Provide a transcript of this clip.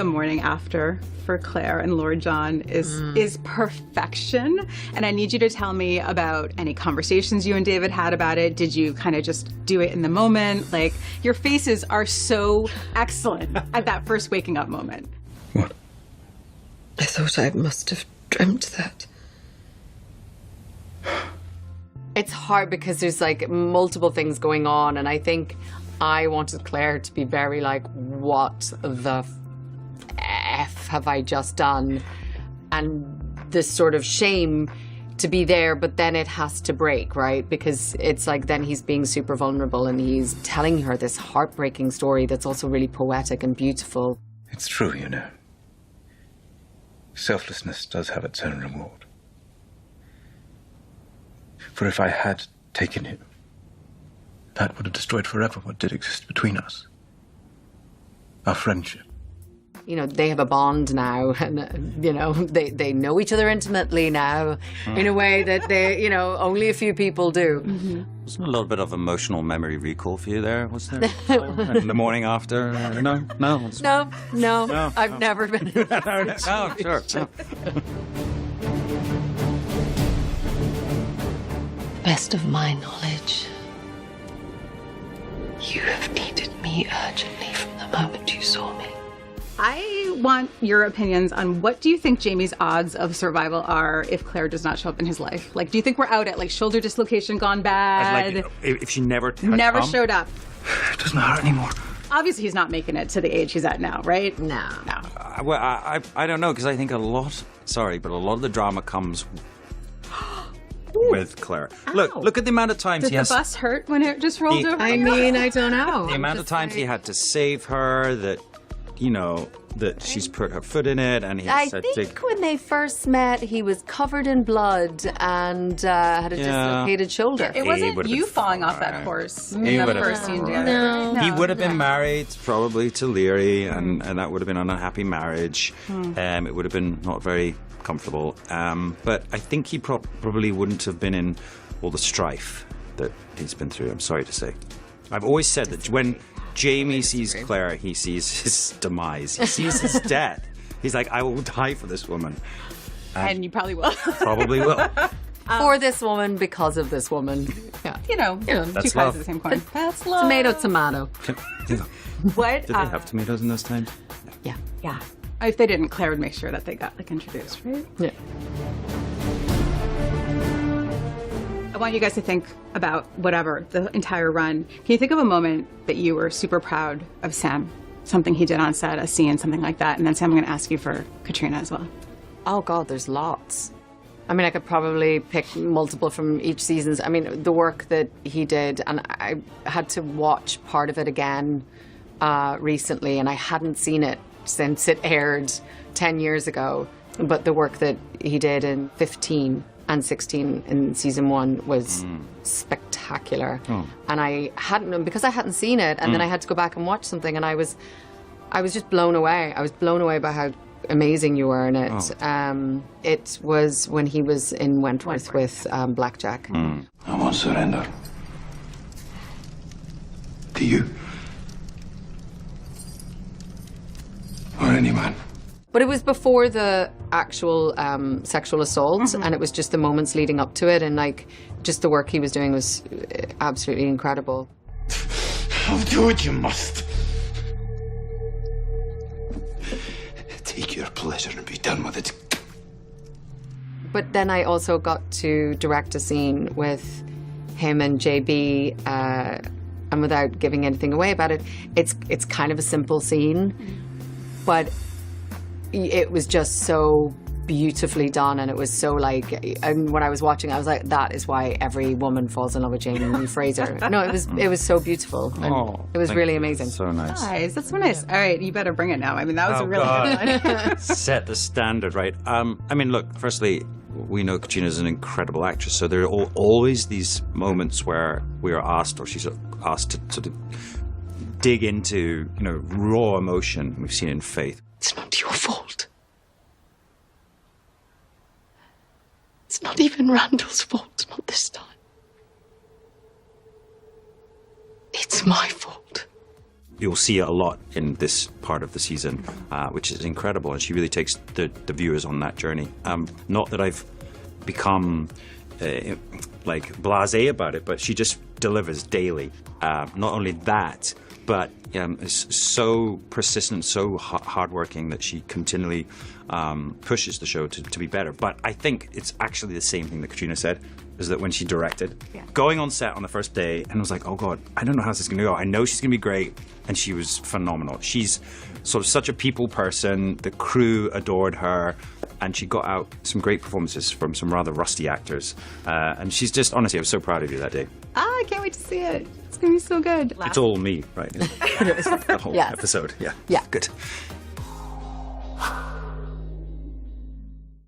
the morning after for Claire and Lord John is perfection. And I need you to tell me about any conversations you and David had about it. Did you kind of just do it in the moment? Like, your faces are so excellent at that first waking up moment. What? I thought I must have dreamt that. It's hard because there's like multiple things going on, and I think I wanted Claire to be very like, what the F have I just done? And this sort of shame to be there, but then it has to break, right? Because it's like then he's being super vulnerable and he's telling her this heartbreaking story that's also really poetic and beautiful. It's true, you know. Selflessness does have its own reward. For if I had taken him, that would have destroyed forever what did exist between us. Our friendship. You know, they have a bond now, and, you know, they know each other intimately now in a way that they, you know, only a few people do. Mm-hmm. Wasn't a little bit of emotional memory recall for you there, was there? In the morning after? No? No. I've never been. No, sure. No. Best of my knowledge, you have needed me urgently from the moment you saw me. I want your opinions on what do you think Jamie's odds of survival are if Claire does not show up in his life? Like, do you think we're out at like shoulder dislocation gone bad? Like, if she never showed up. It doesn't hurt anymore. Obviously, he's not making it to the age he's at now, right? No. Well, I don't know, because I think a lot of the drama comes with Claire. Look at the amount of times Did the bus hurt when it just rolled over? I mean, I don't know. The amount of times he had to save her, that, you know, that she's put her foot in it, and I think when they first met, he was covered in blood and had a dislocated shoulder. It wasn't you falling off that horse in the first scene together. No. He would have been married probably to Leary, and that would have been an unhappy marriage. It would have been not very comfortable. But I think he probably wouldn't have been in all the strife that he's been through, I'm sorry to say. I've always said that when Jamie sees Claire, he sees his demise. He sees his death. He's like, I will die for this woman. And you probably will. Probably will. For this woman, because of this woman. Yeah. You know, that's two sides love. of the same coin. That's love. Tomato. What? Did they have tomatoes in those times? Yeah. If they didn't, Claire would make sure that they got like introduced, right? Yeah. I want you guys to think about whatever, the entire run. Can you think of a moment that you were super proud of Sam? Something he did on set, a scene, something like that. And then Sam, I'm going to ask you for Katrina as well. Oh, God, there's lots. I mean, I could probably pick multiple from each season. I mean, the work that he did, and I had to watch part of it again recently, and I hadn't seen it since it aired 10 years ago. But the work that he did in 15 and 16 in season 1 was spectacular. And I hadn't, because I hadn't seen it, and then I had to go back and watch something, and I was just blown away. I was blown away by how amazing you were in it. It was when he was in Wentworth with Blackjack. I won't surrender. To you. Or any man. But it was before the actual sexual assault, and it was just the moments leading up to it, and like just the work he was doing was absolutely incredible. Oh, do what you must. Take your pleasure and be done with it. But then I also got to direct a scene with him and JB, and without giving anything away about it, it's kind of a simple scene, but it was just so beautifully done, and it was so like, and when I was watching, I was like, that is why every woman falls in love with Jamie Fraser. No, it was so beautiful. And it was really amazing. So nice. Nice, that's so nice. All right, you better bring it now. I mean, that was a really good one. Set the standard, right? I mean, look, firstly, we know Katrina's an incredible actress, so there are always these moments where we are asked, or she's asked to sort of dig into, you know, raw emotion. We've seen it in Faith. It's not your fault. It's not even Randall's fault, not this time. It's my fault. you'll see it a lot in this part of the season, which is incredible. And she really takes the viewers on that journey. Not that I've become like blasé about it, but she just delivers daily. Not only that, but is so persistent, so hardworking that she continually pushes the show to be better. But I think it's actually the same thing that Katrina said, is that when she directed, going on set on the first day and was like, oh God, I don't know how this is going to go. I know she's going to be great. And she was phenomenal. She's sort of such a people person. The crew adored her. And she got out some great performances from some rather rusty actors. And she's just, honestly, I was so proud of you that day. I can't wait to see it. It's going to be so good. It's all me, right? That whole episode. Yeah. Yeah. Good.